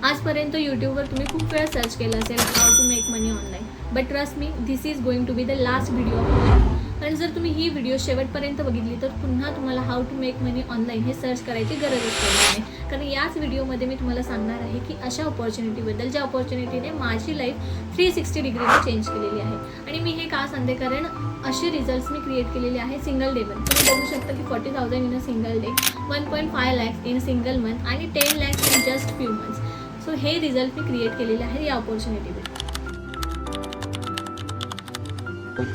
आजपर्यंत यूट्यूबवर तुम्ही खूप वेळा सर्च केलं असेल how to make money online, but trust me this is going to be the last video of online. कारण जर तुम्ही ही व्हिडिओ शेवटपर्यंत बघितली तर पुन्हा तुम्हाला how to make money online हे सर्च करायची गरजच पडणार नाही. कारण याच व्हिडिओमध्ये मी तुम्हाला सांगणार आहे की अशा ऑपॉर्च्युनिटीबद्दल ज्या ऑपॉर्च्युनिटीने माझी लाईफ 360 डिग्रीने चेंज केलेली आहे. आणि मी हे का सांगते, कारण असे रिझल्ट्स मी क्रिएट केलेले आहे सिंगल डेवर. तुम्ही बघू शकता की 40,000 in a single day, 1.5 lakhs in single month आणि 10 lakhs in just few months. So हे रिझल्ट मी क्रिएट केलेले आहे या ऑपॉर्च्युनिटीमध्ये.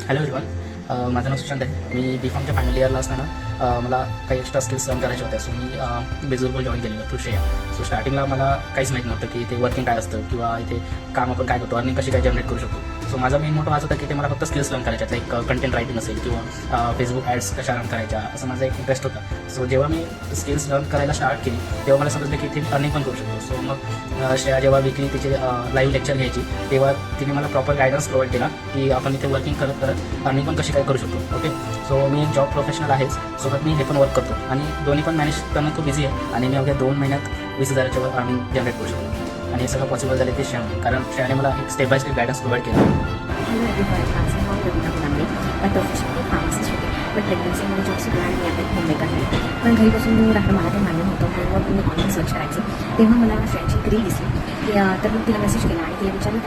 हॅलो एव्हरीवन, माझं नाव सुशांत आहे. मी B.Pharmच्या फायनल इयरला असताना मला काही एक्स्ट्रा स्किल्स लर्न करायचे होते. सो मी बिझनेसवर जॉईन केलेलं थ्रू श्रेया. सो स्टार्टिंगला मला काहीच माहीत नव्हतं की इथे वर्किंग काय असतं किंवा इथे काम आपण काय करतो, अर्निंग कशी काय जनरेट करू शकतो. सो माझा मेन मोठा हाच होता की ते मला फक्त स्किल्स लर्न करायच्या, लाईक कंटेंट रायटिंग असेल किंवा फेसबुक ॲड्स कशा रन करायच्या, असं माझा एक इंटरेस्ट होता. सो जेव्हा मी स्किल्स लर्न करायला स्टार्ट केली तेव्हा मला समजलं की इथे अर्निंग पण करू शकतो. सो मग श्रेया जेव्हा वीकली तिचे लाईव्ह लेक्चर घ्यायची तेव्हा तिने मला प्रॉपर गायडन्स प्रोव्हाइड केला की आपण इथे वर्किंग करत करत अर्निंग पण कशी काय करू शकतो. ओके, सो मी एक जॉब प्रोफेशनल आहेच, सोबत मी हे पण वर्क करतो आणि दोन्ही पण मॅनेज करणं खूप इझी आहे. आणि मी अवघ्या 2 महिन्यात 20,000च्या वर अर्निंग जनरेट करू शकतो. आणि हे सगळं पॉसिबल झाले ते श्रेयाने, कारण श्रेयाने मला एक step by step guidance provide केला. हॅलो एव्हरीवन, माझं नाव रवीना गुलांबे. पण प्रोफेशनली फार्मसिस्ट होते, पण प्रेग्नन्सीमध्ये जॉब सुरू आणि मी आता मुंबईत आहे. पण घरी बसून राहणं मला ते मान्य होतं, म्हणून मग मी ऑनलाईन सर्च करायचे. तेव्हा मला फ्रेंडची एक रील दिसली की तर मी तिला मेसेज केला आणि तिला विचारलं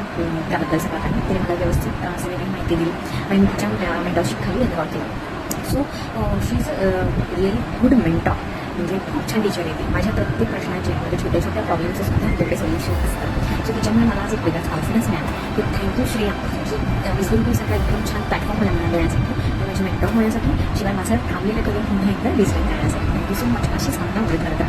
त्याबद्दल सगळं काही. तिने मला व्यवस्थित सगळी काही माहिती दिली आणि मी तिच्या मेंटरशिप खाली एन्रॉल केला. So she is really good mentor, म्हणजे खूप छान टीचर येते. माझ्या प्रत्येक प्रश्नाचे म्हणजे छोट्या छोट्या प्रॉब्लेमचं सुद्धा आपल्याकडे सोल्युशन असतं. सो त्याच्यामुळे मला आज एक वेगळाच कॉन्फिडन्स मिळाला की थँक्यू श्रेया की बिझनेससाठी एकदम छान प्लॅटफॉर्म मला देण्यासाठी आणि माझी मेंटॉर होण्यासाठी, शिवाय माझं थांबलेलं करून पुन्हा एकदा डिझाईन करण्यासाठी. Thank you so much. अशीच मला मदत करता.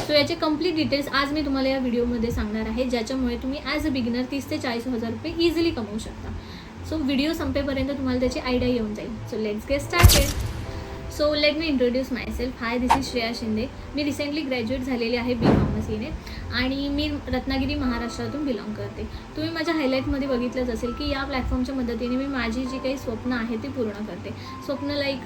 सो याचे कंप्लीट डिटेल्स आज मी तुम्हाला या व्हिडिओमध्ये सांगणार आहे, ज्याच्यामुळे तुम्ही ॲज अ बिगिनर 30 ते 40,000 रुपये इझिली कमवू शकता. सो व्हिडिओ संपेपर्यंत तुम्हाला त्याची आयडिया येऊन जाईल. So let's get started. So let me introduce myself. High, this is Shreya Shinde. Me recently graduate झालेली आहे B.Pharmacyने आणि मी रत्नागिरी महाराष्ट्रातून बिलॉंग करते. तुम्ही माझ्या हायलाईटमध्ये बघितलंच असेल की या प्लॅटफॉर्मच्या मदतीने मी माझी जी काही स्वप्न आहेत ती पूर्ण करते. स्वप्न लाईक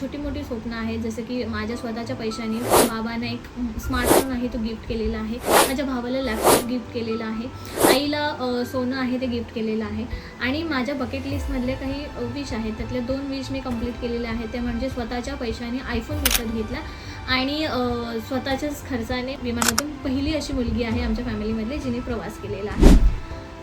छोटी मोठी स्वप्न आहेत, जसं की माझ्या स्वतःच्या पैशाने बाबांना एक स्मार्टफोन आहे तो गिफ्ट केलेला आहे, माझ्या भावाला लॅपटॉप गिफ्ट केलेला आहे, आईला सोनं आहे ते गिफ्ट केलेलं आहे. आणि माझ्या बकेट लिस्टमधले काही विश आहेत, त्यातले 2 विश मी कंप्लीट केलेले आहेत. ते म्हणजे स्वतःच्या पैशाने आयफोन विकत घेतला आणि स्वतःच्याच खर्चाने विमानातून पहिली अशी मुलगी आहे आमच्या फॅमिलीमधली जिने प्रवास केलेला आहे.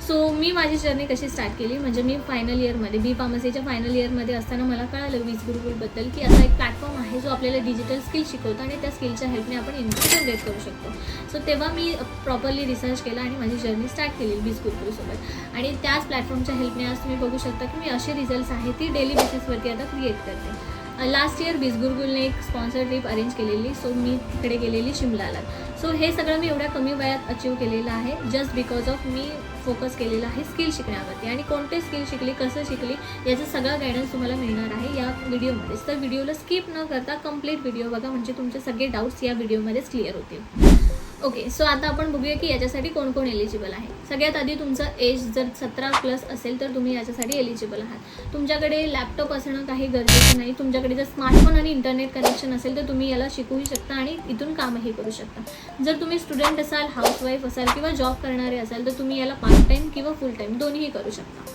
सो मी माझी जर्नी कशी स्टार्ट केली, म्हणजे मी फायनल इयरमध्ये B.Pharmacyच्या फायनल इयरमध्ये असताना मला कळालं वीज गुरुकुलबद्दल की असा एक प्लॅटफॉर्म आहे जो आपल्याला डिजिटल स्किल शिकवतो आणि त्या स्किलच्या हेल्पने आपण इन्कम जनरेट करू शकतो. सो तेव्हा मी प्रॉपरली रिसर्च केला आणि माझी जर्नी स्टार्ट केली वीज गुरुकुलसोबत. आणि त्याच प्लॅटफॉर्मच्या हेल्पने आज तुम्ही बघू शकता की मी असे रिझल्ट्स आहेत ती डेली बेसिसवरती आता क्रिएट करते. लास्ट इयर बीज गुरुकुलने एक स्पॉन्सर ट्रिप अरेंज केलेली, सो मी तिकडे गेलेली शिमलाला. सो हे सगळं मी एवढ्या कमी वयात अचीव केलेलं आहे just because of me focus केलेला आहे स्किल शिकण्यावरती. आणि कोणते स्किल शिकली, कसं शिकली, याचा सगळा गायडन्स तुम्हाला मिळणार आहे या व्हिडिओमध्येच. तर व्हिडिओला स्किप न करता कंप्लीट व्हिडिओ बघा, म्हणजे तुमचे सगळे डाऊट्स या व्हिडिओमध्येच क्लिअर होतील. ओके, सो आता आपण बघूया की याच्यासाठी कोण कोण एलिजिबल आहे. सगळ्यात आधी तुमचं एज जर 17+ असेल तर तुम्ही याच्यासाठी एलिजिबल आहात. तुमच्याकडे लॅपटॉप असणं काही गरजेचं नाही. तुमच्याकडे जर स्मार्टफोन आणि इंटरनेट कनेक्शन असेल तर तुम्ही याला शिकूही शकता आणि इथून कामही करू शकता. जर तुम्ही स्टुडंट असाल, हाऊसवाईफ असाल किंवा जॉब करणारे असाल तर तुम्ही याला पार्ट टाईम किंवा फुल टाईम दोन्हीही करू शकता.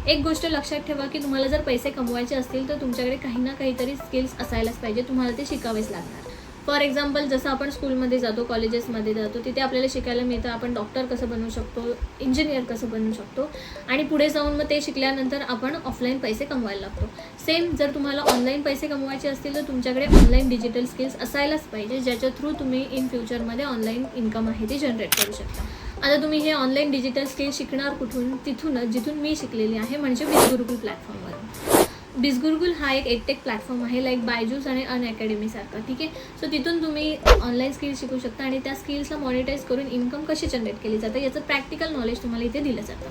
एक गोष्ट लक्षात ठेवा की तुम्हाला जर पैसे कमवायचे असतील तर तुमच्याकडे काही ना काहीतरी स्किल्स असायलाच पाहिजे, तुम्हाला ते शिकावेच लागणार. फॉर एक्झाम्पल, जसं आपण स्कूलमध्ये जातो, कॉलेजेसमध्ये जातो, तिथे आपल्याला शिकायला मिळतं आपण डॉक्टर कसं बनवू शकतो, इंजिनियर कसं बनवू शकतो आणि पुढे जाऊन मग ते शिकल्यानंतर आपण ऑफलाईन पैसे कमवायला लागतो. सेम जर तुम्हाला ऑनलाईन पैसे कमवायचे असतील तर तुमच्याकडे ऑनलाईन डिजिटल स्किल्स असायलाच पाहिजे, ज्याच्या थ्रू तुम्ही इन फ्युचरमध्ये ऑनलाईन इन्कम आहे ती जनरेट करू शकता. आता तुम्ही हे ऑनलाईन डिजिटल स्किल्स शिकणार कुठून? तिथूनच जिथून मी शिकलेली आहे, म्हणजे बीज गुरुकुल प्लॅटफॉर्मवरून. बीज गुरुकुल हा एक एडटेक प्लॅटफॉर्म आहे, लाईक बायजूस आणि अनअकॅडमीसारखा. ठीक आहे, सो तिथून तुम्ही ऑनलाईन स्किल्स शिकू शकता आणि त्या स्किल्सला मॉनिटाईज करून इन्कम कशी जनरेट केली जाते याचं प्रॅक्टिकल नॉलेज तुम्हाला इथे दिलं जातं.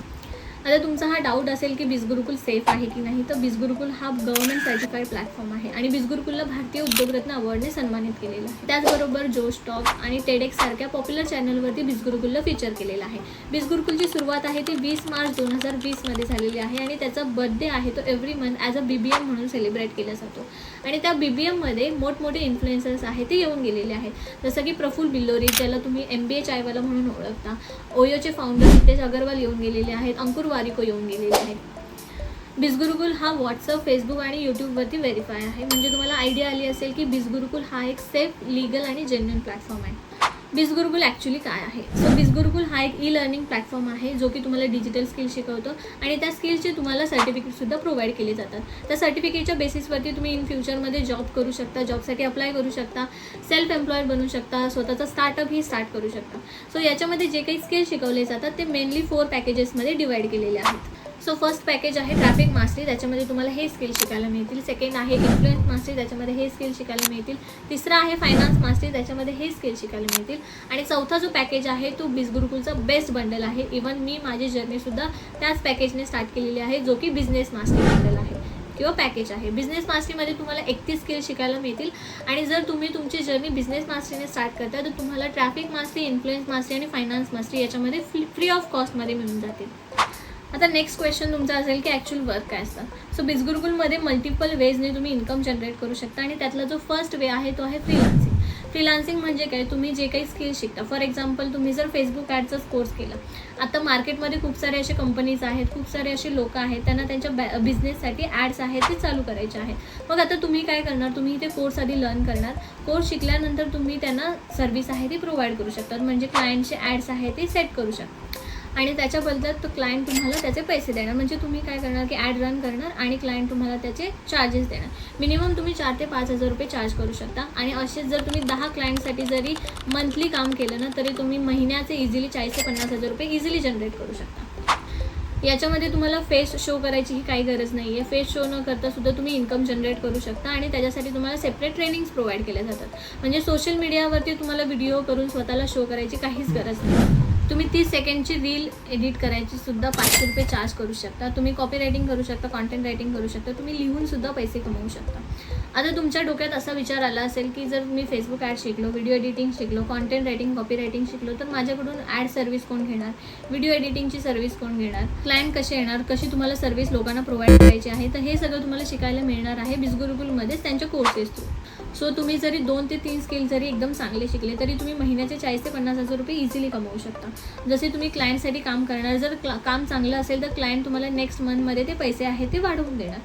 आता तुमचा हा डाऊट असेल की बिझगुरुकुल सेफ आहे की नाही, तर बिझगुरुकुल हा गव्हर्नमेंट सर्टिफाईड प्लॅटफॉर्म आहे आणि बिझगुरुकुलला भारतीय उद्योगरत्न अवॉर्डने सन्मानित केलेलं आहे. त्याचबरोबर जोश टॉक आणि टेडेक्स सारख्या पॉप्युलर चॅनलवरती बिझगुरुकुलला फीचर केलेलं आहे. बिझगुरुकुलची सुरुवात आहे ती 20 मार्च 2020 झालेली आहे आणि त्याचा बर्थडे आहे तो every month as a BBM म्हणून सेलिब्रेट केला जातो. आणि त्या BBMमध्ये मोठमोठे इन्फ्लुएन्सर्स आहेत ते येऊन गेलेले आहेत, जसं की प्रफुल्ल बिल्लोरी, ज्याला तुम्ही MBA चायवाला म्हणून ओळखता. ओयोचे फाउंडर नितेश अगरवाल येऊन गेलेले आहेत. अंकुर वारिको येऊन गेलेले आहेत. बिझगुरुकुल हा व्हॉट्सअप, फेसबुक आणि यूट्यूबवरती व्हेरीफाय आहे. म्हणजे तुम्हाला आयडिया आली असेल की बिझगुरुकुल हा एक सेफ, लीगल आणि जेन्युइन प्लॅटफॉर्म आहे. बिझगुरुकुल ॲक्च्युली काय आहे? सो बिझगुरुकुल हा एक ई-लर्निंग प्लॅटफॉर्म आहे जो की तुम्हाला डिजिटल स्किल शिकवतो आणि त्या स्किलचे तुम्हाला सर्टिफिकेटसुद्धा प्रोव्हाइड केले जातात. त्या सर्टिफिकेटच्या बेसिसवरती तुम्ही इन फ्युचरमध्ये जॉब करू शकता, जॉबसाठी अप्लाय करू शकता, सेल्फ एम्प्लॉयड बनू शकता, स्वतःचा स्टार्टअप ही स्टार्ट करू शकता. सो याच्यामध्ये जे काही स्किल शिकवले जातात ते मेनली 4 पॅकेजेसमध्ये डिवाइड केलेले आहेत. सो फर्स्ट पॅकेज आहे ट्रॅफिक मास्टरी, त्याच्यामध्ये तुम्हाला हे स्किल शिकायला मिळतील. सेकंड आहे इन्फ्लुएन्स मास्टरी, त्याच्यामध्ये हे स्किल शिकायला मिळतील. तिसरा आहे फायनान्स मास्टरी, त्याच्यामध्ये हे स्किल शिकायला मिळतील. आणि चौथा जो पॅकेज आहे तो बिझगुरुकुलचा बेस्ट बंडल आहे. इवन मी माझी जर्नीसुद्धा त्याच पॅकेजने स्टार्ट केलेली आहे, जो की बिझनेस मास्टरी बंडल आहे किंवा पॅकेज आहे. बिझनेस मास्टरीमध्ये तुम्हाला 31 स्किल शिकायला मिळतील आणि जर तुम्ही तुमची जर्नी बिझनेस मास्टरीने स्टार्ट करता तर तुम्हाला ट्रॅफिक मास्टरी, इन्फ्लुएन्स मास्टरी आणि फायनान्स मास्टरी याच्यामध्ये फ्री ऑफ कॉस्टमध्ये मिळून जातील. आता नेक्स्ट क्वेश्चन तुमचा असेल की ॲक्च्युअल वर्क काय असतं. सो बिझगुरुकुलमध्ये मल्टिपल वेजने तुम्ही इन्कम जनरेट करू शकता आणि त्यातला जो फर्स्ट वे आहे तो आहे फ्रीलान्सिंग. फ्रीलान्सिंग म्हणजे काय? तुम्ही जे काही स्किल शिकता, फॉर एक्झाम्पल तुम्ही जर फेसबुक ॲडचाच कोर्स केला, आता मार्केटमध्ये खूप सारे असे कंपनीज आहेत, खूप सारे असे लोक आहेत, त्यांना त्यांच्या बिझनेससाठी ॲड्स आहेत ते चालू करायचे आहेत. मग आता तुम्ही काय करणार? तुम्ही ते कोर्स आधी लर्न करणार. कोर्स शिकल्यानंतर तुम्ही त्यांना सर्व्हिस आहे ती प्रोव्हाइड करू शकतात, म्हणजे क्लायंटचे ॲड्स आहे ते सेट करू शकता आणि त्याच्या बदल्यात तो क्लायंट तुम्हाला त्याचे पैसे देणार. म्हणजे तुम्ही काय करणार की ॲड रन करणार आणि क्लायंट तुम्हाला त्याचे चार्जेस देणार. मिनिमम तुम्ही 4 ते 5 हजार रुपये चार्ज करू शकता आणि असेच जर तुम्ही 10 क्लायंटसाठी जरी मंथली काम केलं ना तरी तुम्ही महिन्याचे इझिली 40 ते 50 हजार रुपये इझिली जनरेट करू शकता. याच्यामध्ये तुम्हाला फेस शो करायची ही काही गरज नाही आहे. फेस शो न करता सुद्धा तुम्ही इन्कम जनरेट करू शकता आणि त्याच्यासाठी तुम्हाला सेपरेट ट्रेनिंग्स प्रोव्हाइड केल्या जातात. म्हणजे सोशल मीडियावरती तुम्हाला व्हिडिओ करून स्वतःला शो करायची काहीच गरज नाही. तुम्ही 30 सेकंडची रील एडिट करायची सुद्धा 500 रुपये चार्ज करू शकता. तुम्ही कॉपी रायटिंग करू शकता, कॉन्टेंट रायटिंग करू शकता, तुम्ही लिहून सुद्धा पैसे कमवू शकता. आता तुमच्या डोक्यात असा विचार आला असेल की जर मी फेसबुक ॲड शिकलो, व्हिडिओ एडिटिंग शिकलो, कॉन्टेंट रायटिंग, कॉपी रायटिंग शिकलो तर माझ्याकडून ॲड सर्व्हिस कोण घेणार? व्हिडिओ एडिटिंगची सर्व्हिस कोण घेणार? क्लायंट कसे येणार? कशी तुम्हाला सर्व्हिस लोकांना प्रोव्हाइड करायची आहे? तर हे सगळं तुम्हाला शिकायला मिळणार आहे बिझगुरुकुलमध्येच त्यांच्या कोर्सेस थ्रू. सो तुम्ही जरी 2 ते 3 स्किल जरी एकदम चांगले शिकले तरी तुम्ही महिन्याचे 40 ते 50 हजार रुपये इझिली कमवू शकता. जसे तुम्ही क्लायंटसाठी काम करणार, जर काम चांगलं असेल तर क्लायंट तुम्हाला नेक्स्ट मंथमध्ये ते पैसे आहेत ते वाढवून देणार.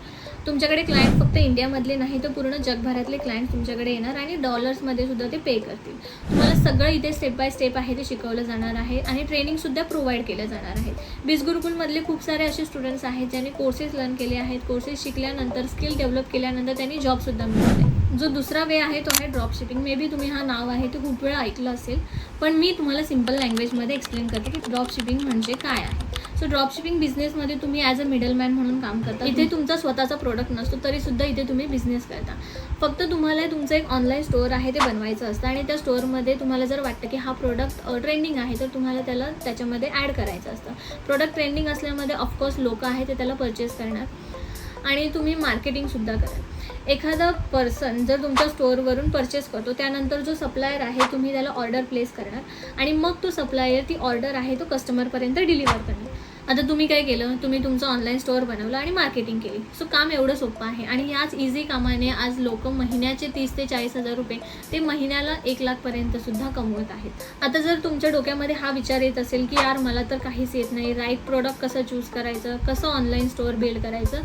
तुमच्याकडे क्लायंट फक्त इंडियामधले नाही तर पूर्ण जगभरातले क्लायंट तुमच्याकडे येणार आणि डॉलर्समध्ये सुद्धा ते पे करतील. तुम्हाला सगळं इथे स्टेप बाय स्टेप आहे ते शिकवलं जाणार आहे आणि ट्रेनिंगसुद्धा प्रोव्हाइड केलं जाणार आहे. बिझगुरुकुलमधले खूप सारे असे स्टुडंट्स आहेत ज्यांनी कोर्सेस लर्न केले आहेत. कोर्सेस शिकल्यानंतर, स्किल डेव्हलप केल्यानंतर त्यांनी जॉबसुद्धा मिळवले. जो दुसरा वे आहे तो आहे ड्रॉप शिपिंग. मे बी तुम्ही हा नाव आहे ते खूप वेळा ऐकलं असेल, पण मी तुम्हाला सिम्पल लँग्वेजमध्ये एक्सप्लेन करते की ड्रॉप शिपिंग म्हणजे काय आहे. सो ड्रॉप शिपिंग बिझनेसमध्ये तुम्ही ॲज अ मिडलमॅन म्हणून काम करता. इथे तुमचा स्वतःचा प्रोडक्ट नसतो तरीसुद्धा इथे तुम्ही बिझनेस करता. फक्त तुम्हाला तुमचं एक ऑनलाईन स्टोअर आहे ते बनवायचं असतं आणि त्या स्टोअरमध्ये तुम्हाला जर वाटतं की हा प्रोडक्ट ट्रेंडिंग आहे तर तुम्हाला त्याला त्याच्यामध्ये ॲड करायचं असतं. प्रोडक्ट ट्रेंडिंग असल्यामध्ये ऑफकोर्स लोक आहे ते त्याला परचेस करणार आणि तुम्ही मार्केटिंगसुद्धा कराल. एखादा पर्सन जर तुमच्या स्टोअरवरून परचेस करतो त्यानंतर जो सप्लायर आहे तुम्ही त्याला ऑर्डर प्लेस करणार आणि मग तो सप्लायर ती ऑर्डर आहे तो कस्टमरपर्यंत डिलिव्हर करणार. आता तुम्ही काय केलं? तुम्ही तुमचं ऑनलाईन स्टोअर बनवलं आणि मार्केटिंग केली. सो काम एवढं सोपं आहे आणि याच इझी कामाने आज लोक महिन्याचे 30 ते 40 हजार रुपये ते महिन्याला 1 लाखपर्यंत सुद्धा कमवत आहेत. आता जर तुमच्या डोक्यामध्ये हा विचार येत असेल की यार मला तर काहीच येत नाही, राईट प्रोडक्ट कसं चूज करायचं, कसं ऑनलाईन स्टोअर बिल्ड करायचं,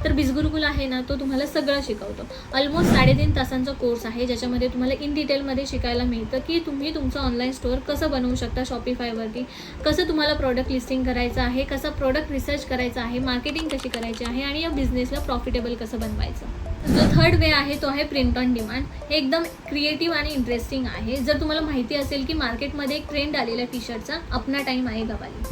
तर बिझगुरुकुल आहे ना तो तुम्हाला सगळं शिकवतो. ऑलमोस्ट 3.5 तासांचा कोर्स आहे ज्याच्यामध्ये तुम्हाला इन डिटेलमध्ये शिकायला मिळतं की तुम्ही तुमचं ऑनलाईन स्टोअर कसं बनवू शकता शॉपिफायवरती, कसं तुम्हाला प्रोडक्ट लिस्टिंग करायचं आहे, कसं प्रोडक्ट रिसर्च करायचं आहे, मार्केटिंग कशी करायची आहे आणि या बिझनेसला प्रॉफिटेबल कसं बनवायचं. जो थर्ड वे आहे तो आहे प्रिंट ऑन डिमांड. हे एकदम क्रिएटिव्ह आणि इंटरेस्टिंग आहे. जर तुम्हाला माहिती असेल की मार्केटमध्ये एक ट्रेंड आलेला टी शर्टचा, अपना टाईम आहे गवाली.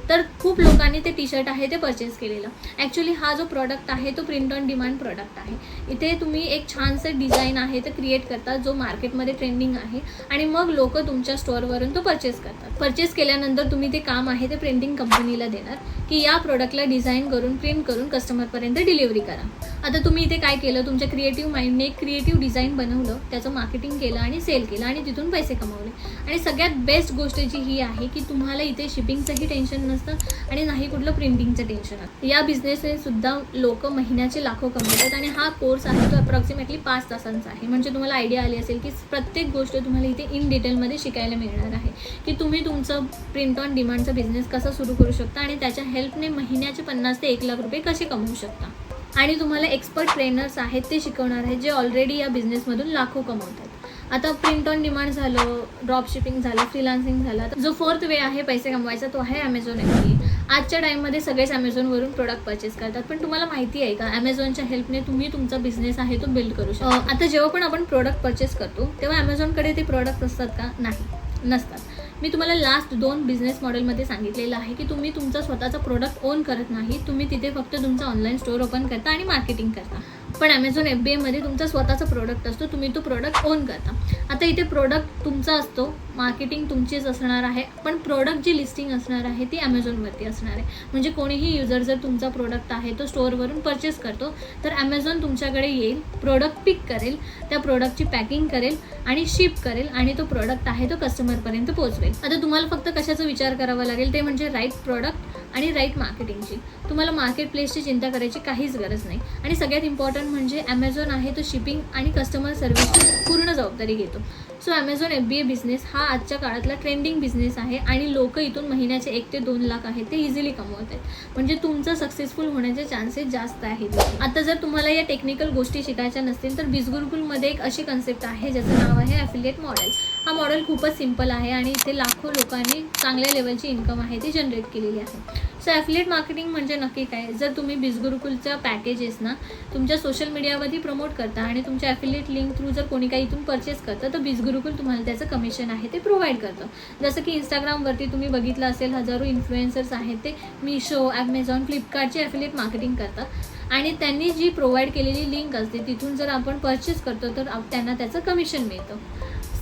तर खूप लोकांनी ते टी शर्ट आहे ते परचेस केलेलं. ॲक्च्युली हा जो प्रॉडक्ट आहे तो प्रिंट ऑन डिमांड प्रॉडक्ट आहे. इथे तुम्ही एक छानसं डिझाईन आहे ते क्रिएट करता जो मार्केटमध्ये ट्रेंडिंग आहे आणि मग लोक तुमच्या स्टोअरवरून तो परचेस करतात. परचेस केल्यानंतर तुम्ही ते काम आहे ते प्रिंटिंग कंपनीला देणार की या प्रोडक्टला डिझाईन करून प्रिंट करून कस्टमरपर्यंत डिलिव्हरी करा. आता तुम्ही इथे काय केलं, तुमच्या क्रिएटिव्ह माइंडने एक क्रिएटिव्ह डिझाईन बनवलं, त्याचं मार्केटिंग केलं आणि सेल केलं आणि तिथून पैसे कमवले. आणि सगळ्यात बेस्ट गोष्ट जी ही आहे की तुम्हाला इथे शिपिंगचंही टेन्शन नसतं आणि नाही कुठलं प्रिंटिंगचं टेन्शन असतं. या बिझनेसने सुद्धा लोक महिन्याचे लाखो कमवतात आणि हा कोर्स आहे तो अप्रॉक्सिमेटली 5 तासांचा आहे. म्हणजे तुम्हाला आयडिया आली असेल की प्रत्येक गोष्ट तुम्हाला इथे इन डिटेलमध्ये शिकायला मिळणार आहे की तुम्ही तुमचं प्रिंट ऑन डिमांडचा बिझनेस कसा सुरू करू शकता आणि त्याच्या हेल्पने महिन्याचे 50 ते 1 लाख रुपये कसे कमवू शकता. आणि तुम्हाला एक्सपर्ट ट्रेनर्स आहेत ते शिकवणार आहेत जे ऑलरेडी या बिझनेसमधून लाखो कमवतात. आता प्रिंट ऑन डिमांड झालं, ड्रॉप शिपिंग झालं, फ्रीलान्सिंग झालं. जो 4th वे आहे पैसे कमवायचा तो आहे Amazon FBA. आजच्या टाईममध्ये सगळेच Amazonवरून प्रोडक्ट परचेस करतात, पण तुम्हाला माहिती आहे का Amazonच्या हेल्पने तुम्ही तुमचा बिझनेस आहे तो बिल्ड करू शकता. आता जेव्हा पण आपण प्रोडक्ट परचेस करतो तेव्हा Amazonकडे ते प्रोडक्ट असतात का? नाही, नसतात. मी तुम्हाला लास्ट 2 बिझनेस मॉडेलमध्ये सांगितलेलं आहे की तुम्ही तुमचा स्वतःचा प्रोडक्ट ओन करत नाही, तुम्ही तिथे फक्त तुमचा ऑनलाईन स्टोअर ओपन करता आणि मार्केटिंग करता. पण Amazon FBAमध्ये तुमचा स्वतःचा प्रोडक्ट असतो, तुम्ही तो प्रोडक्ट ओन करता. आता इथे प्रोडक्ट तुमचा असतो, मार्केटिंग तुमचीच असणार आहे, पण प्रोडक्ट जी लिस्टिंग असणार आहे ती Amazonवरती असणार आहे. म्हणजे कोणीही युजर जर तुमचा प्रोडक्ट आहे तो स्टोअरवरून परचेस करतो तर Amazon तुमच्याकडे येईल, प्रोडक्ट पिक करेल, त्या प्रोडक्टची पॅकिंग करेल आणि शिप करेल आणि तो प्रोडक्ट आहे तो कस्टमरपर्यंत पोहोचवेल. आता तुम्हाला फक्त कशाचा विचार करावा लागेल ते म्हणजे राईट प्रोडक्ट आणि राईट मार्केटिंगची. तुम्हाला मार्केट प्लेसची चिंता करायची काहीच गरज नाही. आणि सगळ्यात इम्पॉर्टंट म्हणजे Amazon आहे तो शिपिंग आणि कस्टमर सर्व्हिसची पूर्ण जबाबदारी घेतो. सो Amazon FBA बिझनेस हा आजच्या काळातला ट्रेंडिंग बिझनेस आहे आणि लोक इथून महिन्याचे 1 ते 2 लाख आहेत ते इझिली कमवत आहेत. म्हणजे तुमचं सक्सेसफुल होण्याचे चान्सेस जास्त आहेत. आता जर तुम्हाला या टेक्निकल गोष्टी शिकायच्या नसतील तर बिझगुरुकुलमध्ये एक अशी कन्सेप्ट आहे ज्याचं नाव आहे ॲफिलिएट मॉडेल. हा मॉडेल खूपच सिम्पल आहे आणि इथे लाखो लोकांनी चांगल्या लेवलची इन्कम आहे ती जनरेट केलेली आहे. सो ॲफिलिएट मार्केटिंग म्हणजे नक्की काय? जर तुम्ही बिझगुरुकुलच्या पॅकेजेस ना तुमच्या सोशल मीडियावरती प्रमोट करता आणि तुमच्या ॲफिलिएट लिंक थ्रू जर कोणी काही इथून परचेस करतं तर बिझगुरुकुल तुम्हाला त्याचं कमिशन आहे ते प्रोव्हाइड करतं. जसं की इंस्टाग्रामवरती तुम्ही बघितलं असेल हजारो इन्फ्लुएन्सर्स आहेत ते मिशो, ॲमेझॉन, फ्लिपकार्टचे ॲफिलिएट मार्केटिंग करतात आणि त्यांनी जी प्रोव्हाइड केलेली लिंक असते तिथून जर आपण परचेस करतो तर त्यांना त्याचं कमिशन मिळतं.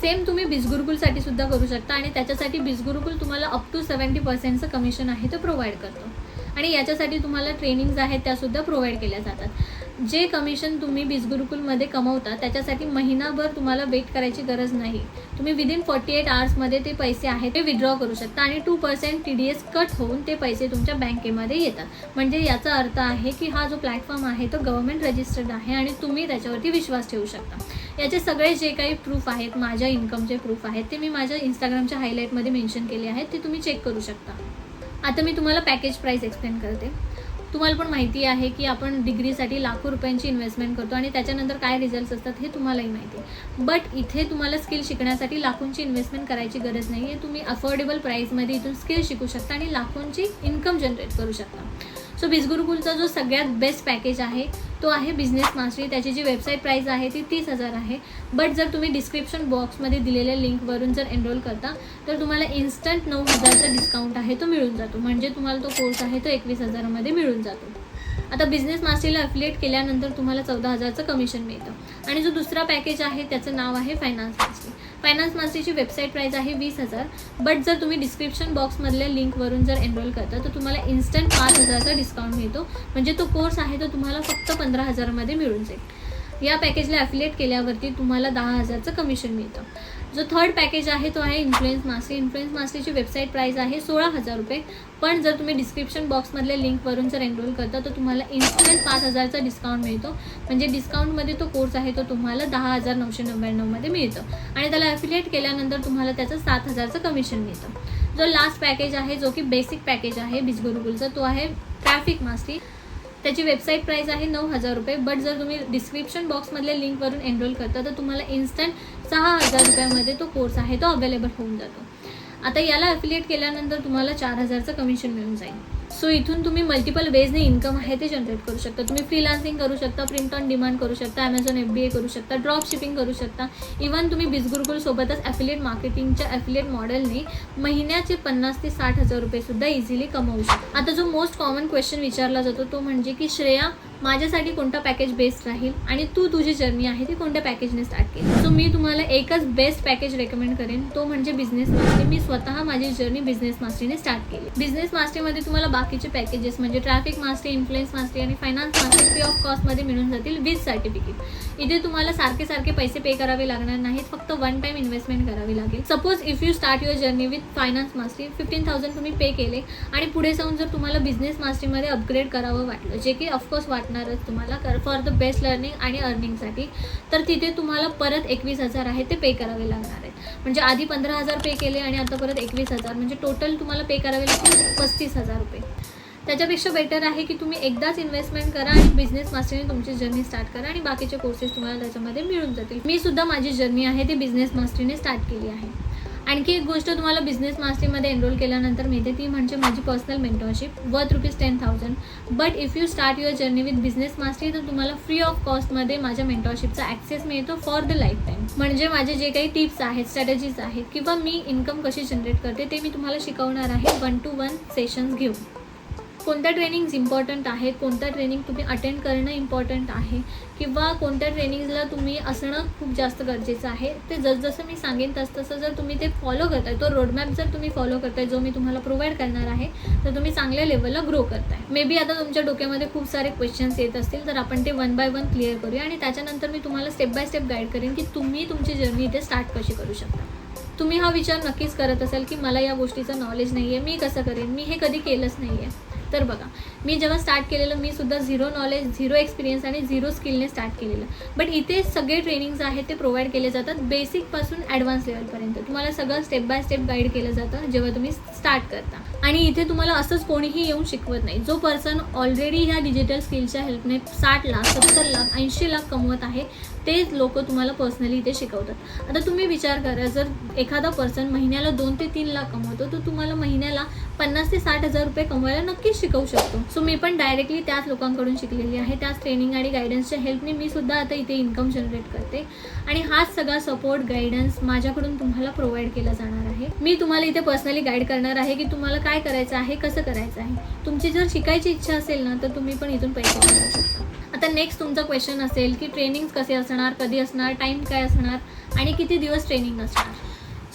सेम तुम्ही बिझगुरुकुलसाठी सुद्धा करू शकता आणि त्याच्यासाठी बिझगुरुकुल तुम्हाला अप टू 70% कमिशन आहे ते प्रोव्हाइड करतो. आणि याच्यासाठी तुम्हाला ट्रेनिंग्ज आहेत त्यासुद्धा प्रोव्हाइड केल्या जातात. जे कमिशन तुम्ही बिझगुरुकुलमध्ये कमवता त्याच्यासाठी महिनाभर तुम्हाला वेट करायची गरज नाही. तुम्ही विदिन 48 आवर्समध्ये ते पैसे आहेत ते विड्रॉ करू शकता आणि 2% TDS कट होऊन ते पैसे तुमच्या बँकेमध्ये येतात. म्हणजे याचा अर्थ आहे की हा जो प्लॅटफॉर्म आहे तो गव्हर्नमेंट रजिस्टर्ड आहे आणि तुम्ही त्याच्यावरती विश्वास ठेवू शकता. याचे सगळे जे काही प्रूफ आहेत, माझ्या इन्कमचे प्रूफ आहेत ते मी माझ्या इंस्टाग्रामच्या हायलाईटमध्ये मेन्शन केले आहेत, ते तुम्ही चेक करू शकता. आता मी तुम्हाला पॅकेज प्राईस एक्सप्लेन करते. तुम्हाला पण माहिती आहे की आपण डिग्रीसाठी लाखो रुपयांची इन्व्हेस्टमेंट करतो आणि त्याच्यानंतर काय रिझल्ट्स असतात हे तुम्हालाही माहिती आहे. बट इथे तुम्हाला स्किल शिकण्यासाठी लाखोंची इन्व्हेस्टमेंट करायची गरज नाही आहे. तुम्ही अफोर्डेबल प्राईसमध्ये इथून स्किल शिकू शकता आणि लाखोंची इन्कम जनरेट करू शकता. सो बिझगुरुकुलचा जो सगळ्यात बेस्ट पॅकेज आहे तो आहे बिझनेस मास्टरी. त्याची जी वेबसाईट प्राईस आहे ती 30,000 आहे. बट जर तुम्ही डिस्क्रिप्शन बॉक्समध्ये दिलेल्या लिंकवरून जर एनरोल करता तर तुम्हाला इन्स्टंट 9,000चा डिस्काउंट आहे तो मिळून जातो. म्हणजे तुम्हाला तो कोर्स आहे तो 21,000मध्ये मिळून जातो. आता बिझनेस मास्टरीला अफिलिएट केल्यानंतर तुम्हाला 14,000चं कमिशन मिळतं. आणि जो दुसरा पॅकेज आहे त्याचं नाव आहे फायनान्स मास्टरी. फायनान्स मास्टरीची वेबसाईट प्राईस आहे 20,000. बट जर तुम्ही डिस्क्रिप्शन बॉक्समधल्या लिंकवरून जर एनरोल करता तर तुम्हाला इन्स्टंट 5,000चा डिस्काउंट मिळतो. म्हणजे तो कोर्स आहे तो तुम्हाला फक्त 15,000मध्ये मिळून जाईल. या पॅकेजला ॲफिलिएट केल्यावरती तुम्हाला 10,000चं कमिशन मिळतं. जो थर्ड पॅकेज आहे तो आहे इन्फ्लुएन्स मास्टरी. इन्फ्लुएन्स मास्टरीची वेबसाईट प्राईस आहे 16,000 रुपये. पण जर तुम्ही डिस्क्रिप्शन बॉक्समधल्या लिंकवरून जर एनरोल करता तर तुम्हाला इन्स्टंट 5,000चा डिस्काउंट मिळतो. म्हणजे डिस्काउंटमध्ये तो कोर्स आहे तो तुम्हाला 10,999मध्ये मिळतं आणि त्याला ॲफिलिएट केल्यानंतर तुम्हाला त्याचं 7,000चं कमिशन मिळतं. जो लास्ट पॅकेज आहे जो की बेसिक पॅकेज आहे बिझगुरुकुलचा तो आहे ट्रॅफिक मास्टरी. त्याची वेबसाईट प्राईस आहे 9,000 रुपये. बट जर तुम्ही डिस्क्रिप्शन बॉक्समधल्या लिंकवरून एनरोल करता तर तुम्हाला इन्स्टंट 6,000 रुपयामध्ये तो कोर्स आहे तो अवेलेबल होऊन जातो. आता याला ॲफिलिएट केल्यानंतर तुम्हाला 4,000चं कमिशन मिळून जाईल. सो इथून तुम्ही मल्टिपल वेजने इन्कम आहे ते जनरेट करू शकता. तुम्ही फ्रीलान्सिंग करू शकता, प्रिंट ऑन डिमांड करू शकता, Amazon FBA करू शकता, ड्रॉप शिपिंग करू शकता. इव्हन तुम्ही बिझगुरुकुल सोबतच ॲफिलिएट मार्केटिंगच्या ॲफिलिएट मॉडेलने महिन्याचे 50,000 ते 60,000 रुपये सुद्धा इझिली कमवू शकता. आता जो मोस्ट कॉमन क्वेश्चन विचारला जातो तो म्हणजे की श्रेया, माझ्यासाठी कोणता पॅकेज बेस्ट राहील आणि तू तुझी जर्नी आहे ती कोणत्या पॅकेजने स्टार्ट केली. सो मी तुम्हाला एकच बेस्ट पॅकेज रेकमेंड करेन, तो म्हणजे बिझनेस मास्टरी. मी स्वतः माझी जर्नी बिझनेस मास्टरीने स्टार्ट केली. बिझनेस मास्टरीमध्ये तुम्हाला बाकीचे पॅकेजेस म्हणजे ट्रॅफिक मास्टरी, इन्फ्लुएन्स मास्टरी आणि फायनान्स मास्टरी फ्री ऑफ कॉस्टमध्ये मिळून जातील विथ सर्टिफिकेट. इथे तुम्हाला सारखे पैसे पे करावे लागणार नाहीत, फक्त वन टाइम इन्व्हेस्टमेंट करावी लागेल. Suppose if you start your journey with finance mastery 15,000 तुम्ही पे केले आणि पुढे जाऊन जर तुम्हाला बिझनेस मास्टरीमध्ये अपग्रेड करावं वाटलं, जे की ऑफकोर्स वाटणारच तुम्हाला फॉर द बेस्ट लर्निंग आणि अर्निंगसाठी, तर तिथे तुम्हाला परत 21,000 आहे ते पे करावे लागणार आहेत. म्हणजे आधी 15,000 पे केले आणि आता परत 21,000, म्हणजे टोटल तुम्हाला पे करावे लागतील 35,000 रुपये. त्याच्यापेक्षा बेटर आहे की तुम्ही एकदाच इन्व्हेस्टमेंट करा आणि बिझनेस मास्टरीने तुमची जर्नी स्टार्ट करा आणि बाकीचे कोर्सेस तुम्हाला त्याच्यामध्ये मिळून जातील. मी सुद्धा माझी जर्नी आहे ती बिझनेस मास्टरीने स्टार्ट केली आहे. आणखी एक गोष्ट तुम्हाला बिझनेस मास्टरीमध्ये एनरोल केल्यानंतर मिळते, ती म्हणजे माझी personal mentorship worth ₹10,000. But if you start your journey with business mastery तर तुम्हाला फ्री ऑफ कॉस्टमध्ये माझ्या मेंटरशिपचा ॲक्सेस मिळतो फॉर द लाईफ टाईम. म्हणजे माझे जे काही टिप्स आहेत, स्ट्रॅटेजीज आहेत किंवा मी इन्कम कशी जनरेट करते ते मी तुम्हाला शिकवणार आहे 1-to-1 सेशन्स घेऊन. कोणत्या ट्रेनिंग्स इम्पॉर्टंट आहेत, कोणत्या ट्रेनिंग तुम्ही अटेंड करणं इम्पॉर्टंट आहे किंवा कोणत्या ट्रेनिंग्सला तुम्ही असणं खूप जास्त गरजेचं आहे, ते जसं मी सांगेन तसं जर तुम्ही ते फॉलो करताय, तो रोडमॅप जर तुम्ही फॉलो करताय जो मी तुम्हाला प्रोव्हाइड करणार आहे, तर तुम्ही चांगल्या लेवलला ग्रो करताय. मे बी आता तुमच्या डोक्यामध्ये खूप सारे क्वेश्चन्स येत असतील, तर आपण ते 1 by 1 क्लिअर करूया आणि त्याच्यानंतर मी तुम्हाला स्टेप बाय स्टेप गाईड करेन की तुम्ही तुमची जर्नी इथे स्टार्ट कशी करू शकता. तुम्ही हा विचार नक्कीच करत असाल की मला या गोष्टीचं नॉलेज नाही आहे, मी कसं करेन, मी हे कधी केलंच नाही आहे. तर बघा, मी जेव्हा स्टार्ट केलेलं मी सुद्धा 0 नॉलेज, 0 एक्सपिरियन्स आणि 0 स्किलने स्टार्ट केलेलं. बट इथे सगळे ट्रेनिंग्स आहेत ते प्रोव्हाइड केले जातात बेसिकपासून ॲडव्हान्स लेवलपर्यंत. तुम्हाला सगळं स्टेप बाय स्टेप गाईड केलं जातं जेव्हा तुम्ही स्टार्ट करता. आणि इथे तुम्हाला असंच कोणीही येऊन शिकवत नाही. जो पर्सन ऑलरेडी ह्या डिजिटल स्किलच्या हेल्पने 60 लाख, 70 लाख, 80 लाख कमवत आहे, तेच लोक तुम्हाला पर्सनली इथे शिकवतात. आता तुम्ही विचार करा, जर एखादा पर्सन महिन्याला 2 ते 3 लाख कमवतो, तर तुम्हाला महिन्याला 50,000 ते 60,000 रुपये कमवायला नक्कीच शिकवू शकतो. सो मी पण डायरेक्टली त्याच लोकांकडून शिकलेली आहे. त्याच ट्रेनिंग आणि गायडन्सच्या हेल्पने मी सुद्धा आता इथे इन्कम जनरेट करते आणि हाच सगळा सपोर्ट, गायडन्स माझ्याकडून तुम्हाला प्रोव्हाइड केला जाणार आहे. मी तुम्हाला इथे पर्सनली गाईड करणार आहे की तुम्हाला काय करायचं आहे, कसं करायचं आहे. तुमची जर शिकायची इच्छा असेल ना, तर तुम्ही पण इथून पैसे कमवू शकता. आता नेक्स्ट तुमचा क्वेश्चन असेल की ट्रेनिंग्स कसे असणार, कधी असणार, टाईम काय असणार आणि किती दिवस ट्रेनिंग असणार.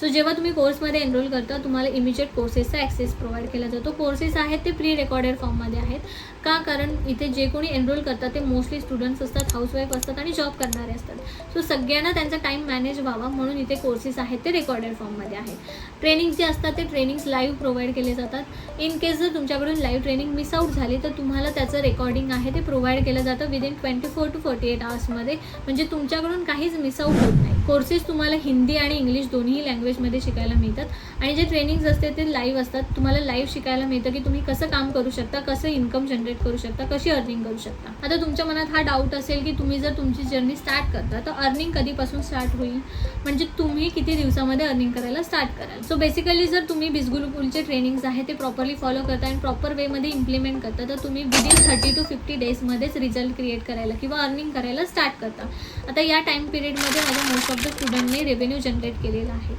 सो जेव्हा तुम्ही कोर्समध्ये एनरोल करता, तुम्हाला इमिजिएट कोर्सेसचा ॲक्सेस प्रोव्हाइड केला जातो. कोर्सेस आहेत ते प्री रेकॉर्डेड फॉर्ममध्ये आहेत. का? कारण इथे जे कोणी एनरोल करतात ते मोस्टली स्टुडंट्स असतात, हाऊसवाईफ असतात आणि जॉब करणारे असतात. सो सगळ्यांना त्यांचा टाईम मॅनेज व्हावा म्हणून इथे कोर्सेस आहेत ते रेकॉर्डेड फॉर्ममध्ये आहेत. ट्रेनिंग्स जे असतात ते ट्रेनिंग्स लाईव्ह प्रोव्हाइड केले जातात. इन केस जर तुमच्याकडून लाईव्ह ट्रेनिंग मिस आउट झाली तर तुम्हाला त्याचं रेकॉर्डिंग आहे ते प्रोव्हाइड केलं जातं विदिन 24 to 48 आवर्समध्ये. म्हणजे तुमच्याकडून काहीच मिस आउट होत नाही. कोर्सेस तुम्हाला हिंदी आणि इंग्लिश दोन्ही लँग्वेजमध्ये शिकायला मिळतात आणि जे ट्रेनिंग्स असते ते लाईव्ह असतात. तुम्हाला लाईव्ह शिकायला मिळतं की तुम्ही कसं काम करू शकता, कसं इन्कम जनरेट करू शकता, कशी अर्निंग करू शकता. आता तुमच्या मनात हा डाऊट असेल की तुम्ही जर तुमची जर्नी स्टार्ट करता तर अर्निंग कधीपासून स्टार्ट होईल, म्हणजे तुम्ही किती दिवसामध्ये अर्निंग करायला स्टार्ट कराल. सो बेसिकली जर तुम्ही बिझगुरुकुलचे ट्रेनिंग्स आहे ते प्रॉपरली फॉलो करता आणि प्रॉपर वेमध्ये इम्प्लिमेंट करता, तर तुम्ही विदिन 30 to 50 डेजमध्येच रिझल्ट क्रिएट करायला किंवा अर्निंग करायला स्टार्ट करता. आता या टाईम पिरियडमध्ये माझ्या मोस्ट ऑफ द स्टुडंटने रेव्हेन्यू जनरेट केलेला आहे.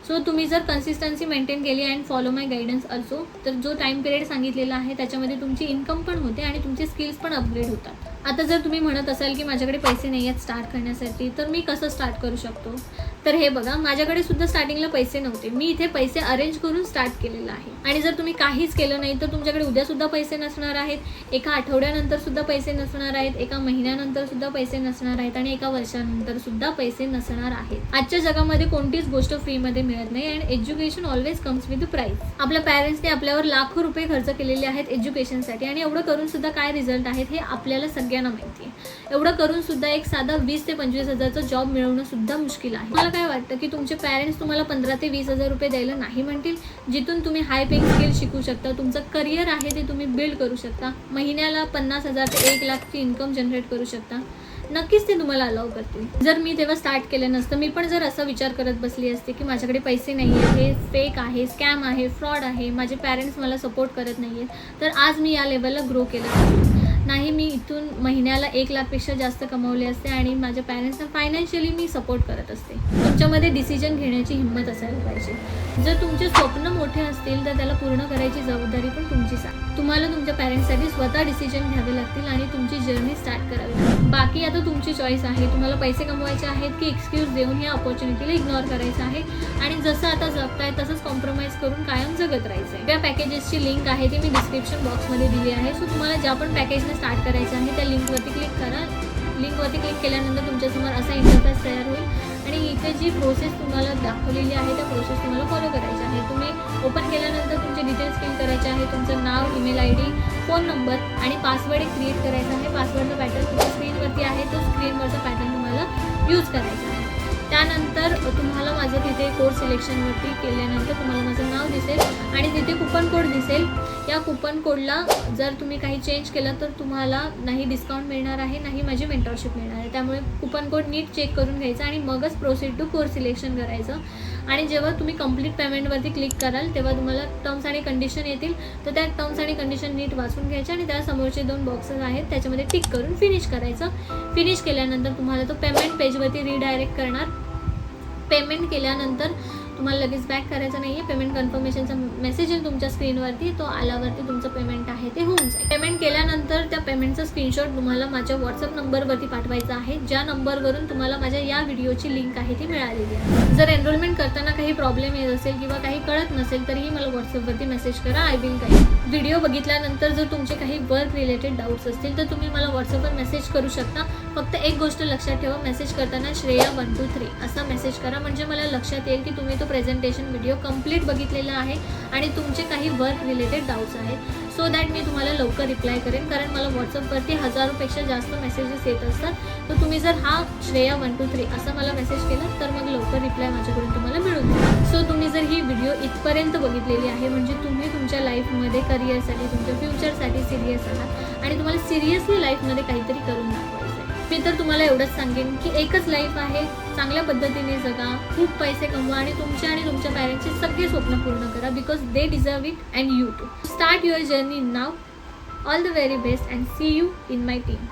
सो तुम्ही जर कन्सिस्टन्सी मेंटेन केली and follow my guidance also, तर जो टाईम पिरियड सांगितलेला आहे त्याच्यामध्ये तुमची इन्कम पण होते आणि तुमचे स्किल्स पण अपग्रेड होतात. आता जर तुम्ही म्हणत असाल की माझ्याकडे पैसे नाही आहेत स्टार्ट करण्यासाठी, तर मी कसं स्टार्ट करू शकतो. तर हे बघा, माझ्याकडे सुद्धा स्टार्टिंगला पैसे नव्हते. मी इथे पैसे अरेंज करून स्टार्ट केलेलं आहे. आणि जर तुम्ही काहीच केलं नाही तर तुमच्याकडे उद्यासुद्धा पैसे नसणार आहेत, एका आठवड्यानंतर सुद्धा पैसे नसणार आहेत, एका महिन्यानंतर सुद्धा पैसे नसणार आहेत आणि एका वर्षानंतर सुद्धा पैसे नसणार आहेत. आजच्या जगामध्ये कोणतीच गोष्ट फ्रीमध्ये मिळत नाही and education always comes with price. आपल्या पॅरेंट्सने आपल्यावर लाखो रुपये खर्च केलेले आहेत एज्युकेशनसाठी आणि एवढं करून सुद्धा काय रिझल्ट आहेत हे आपल्याला सगळ्यांना माहिती आहे. एवढं करून सुद्धा एक साधा 20,000 ते 25,000चा जॉब मिळवणं सुद्धा मुश्किल आहे. मला काय वाटतं की तुमचे पॅरेंट्स तुम्हाला 15,000 ते 20,000 रुपये द्यायला नाही म्हणतील, जिथून तुम्ही हाय पेइंग स्किल शिकू शकता, तुमचं करिअर आहे ते तुम्ही बिल्ड करू शकता, महिन्याला 50,000 ते 1 लाखची इन्कम जनरेट करू शकता. नक्कीच ते तुम्हाला अलाव करतील. जर मी तेव्हा स्टार्ट केलं नसतं, मी पण जर असा विचार करत बसली असते की माझ्याकडे पैसे नाही आहेत, हे फेक आहे, स्कॅम आहे, फ्रॉड आहे, माझे पॅरेंट्स मला सपोर्ट करत नाही आहेत, तर आज मी या लेवलला ग्रो केलं नाही. मी इथून महिन्याला 1 लाखपेक्षा जास्त कमवले असते आणि माझ्या पॅरेंट्सना फायनान्शियली मी सपोर्ट करत असते. तुमच्यामध्ये डिसिजन घेण्याची हिंमत असायला पाहिजे. जर तुमचे स्वप्न मोठे असतील तर त्याला पूर्ण करायची जबाबदारी पण तुमचीच आहे. तुम्हाला तुमच्या पॅरेंट्ससाठी स्वतः डिसिजन घ्यावे लागतील आणि तुमची जर्नी स्टार्ट करावी लागेल. बाकी आता तुमची चॉईस आहे. तुम्हाला पैसे कमवायचे आहेत की एक्सक्यूज देऊन या अपॉर्च्युनिटीला इग्नोर करायचं आहे आणि जसं आता जगताय तसंच कॉम्प्रोमाइज करून कायम जगत राहायचं आहे. त्या पॅकेजेसची लिंक आहे ती मी डिस्क्रिप्शन बॉक्समध्ये दिली आहे. सो तुम्हाला ज्या पण पॅकेजने स्टार्ट करायचं आहे त्या लिंकवरती क्लिक करा. लिंकवरती क्लिक केल्यानंतर तुमच्यासमोर असा इंटरफेस तयार होईल आणि इथे जी प्रोसेस तुम्हाला दाखवलेली आहे त्या प्रोसेस तुम्हाला फॉलो करायची आहे. तुम्ही ओपन केल्यानंतर तुमचे डिटेल्स फिल करायचे आहे. तुमचं नाव, ईमेल ID, फोन नंबर आणि पासवर्ड एक क्रिएट करायचा आहे. पासवर्डचा पॅटर्न तुमच्या स्क्रीनवरती आहे. तो स्क्रीनवरचा पॅटर्न तुम्हाला यूज करायचा आहे. त्यानंतर तुम्हाला माझं तिथे कोड सिलेक्शनवरती केल्यानंतर तुम्हाला माझं नाव दिसेल आणि तिथे कुपन कोड दिसेल. या कुपन कोडला जर तुम्ही काही चेंज केलं तर तुम्हाला नाही डिस्काउंट मिळणार आहे, नाही माझी मेंटरशिप मिळणार आहे. त्यामुळे कुपन कोड नीट चेक करून घ्यायचा आणि मगच प्रोसीड टू कोर्स सिलेक्शन करायचं. आणि जेव्हा तुम्ही कंप्लीट पेमेंटवरती क्लिक कराल तेव्हा तुम्हाला टर्म्स आणि कंडिशन येतील. तर त्या टर्म्स आणि कंडिशन नीट वाचून घ्यायच्या आणि त्या समोरचे 2 बॉक्सेस आहेत त्याच्यामध्ये टिक करून फिनिश करायचं. फिनिश केल्यानंतर तुम्हाला तो पेमेंट पेजवरती रिडायरेक्ट करणार. पेमेंट केल्यानंतर तुम्हाला लगेच बॅक करायचं नाही आहे. पेमेंट कन्फर्मेशनचा मेसेज येईल तुमच्या स्क्रीनवरती. तो आल्यावरती तुमचं पेमेंट आहे ते होऊन जाईल. पेमेंट केल्यानंतर त्या पेमेंटचा स्क्रीनशॉट तुम्हाला माझ्या व्हॉट्सअप नंबरवरती पाठवायचा आहे, ज्या नंबरवरून तुम्हाला माझ्या या व्हिडिओची लिंक आहे ती मिळालेली आहे. जर एनरोलमेंट करताना काही प्रॉब्लेम येत असेल किंवा काही कळत नसेल तरीही मला व्हॉट्सअपवरती मेसेज करा. I will guide. व्हिडिओ बघितल्यानंतर जर तुमचे काही वर्क रिलेटेड डाऊट्स असतील तर तुम्ही मला व्हॉट्सअपवर मेसेज करू शकता. फक्त एक गोष्ट लक्षात ठेवा, मेसेज करताना श्रेया 1 2 3 असा मेसेज करा, म्हणजे मला लक्षात येईल की तुम्ही तो प्रेझेंटेशन व्हिडिओ कंप्लीट बघितलेला आहे आणि तुमचे काही वर्क रिलेटेड डाऊट्स आहेत. सो दॅट मी तुम्हाला लवकर रिप्लाय करेन, कारण मला व्हॉट्सअपवरती 1000पेक्षा जास्त मेसेजेस येत असतात. तर तुम्ही जर हा श्रेया 1 2 3 असा मला मेसेज केला तर मग लवकर रिप्लाय माझ्याकडून तुम्हाला मिळून जाईल. सो तुम्ही जर ही व्हिडिओ इथपर्यंत बघितलेली आहे म्हणजे तुम्ही तुमच्या लाईफमध्ये करिअरसाठी, तुमच्या फ्युचरसाठी सिरियस आहात आणि तुम्हाला सिरियसली लाईफमध्ये काहीतरी करून दाखवायचं आहे. मी तर तुम्हाला एवढंच सांगेन की एकच लाईफ आहे, चांगल्या पद्धतीने जगा, खूप पैसे कमवा आणि तुमचे आणि तुमच्या पॅरेंट्सचे सगळे स्वप्न पूर्ण करा, because they deserve it and you too. Start your journey now. All the very best and see you in my team.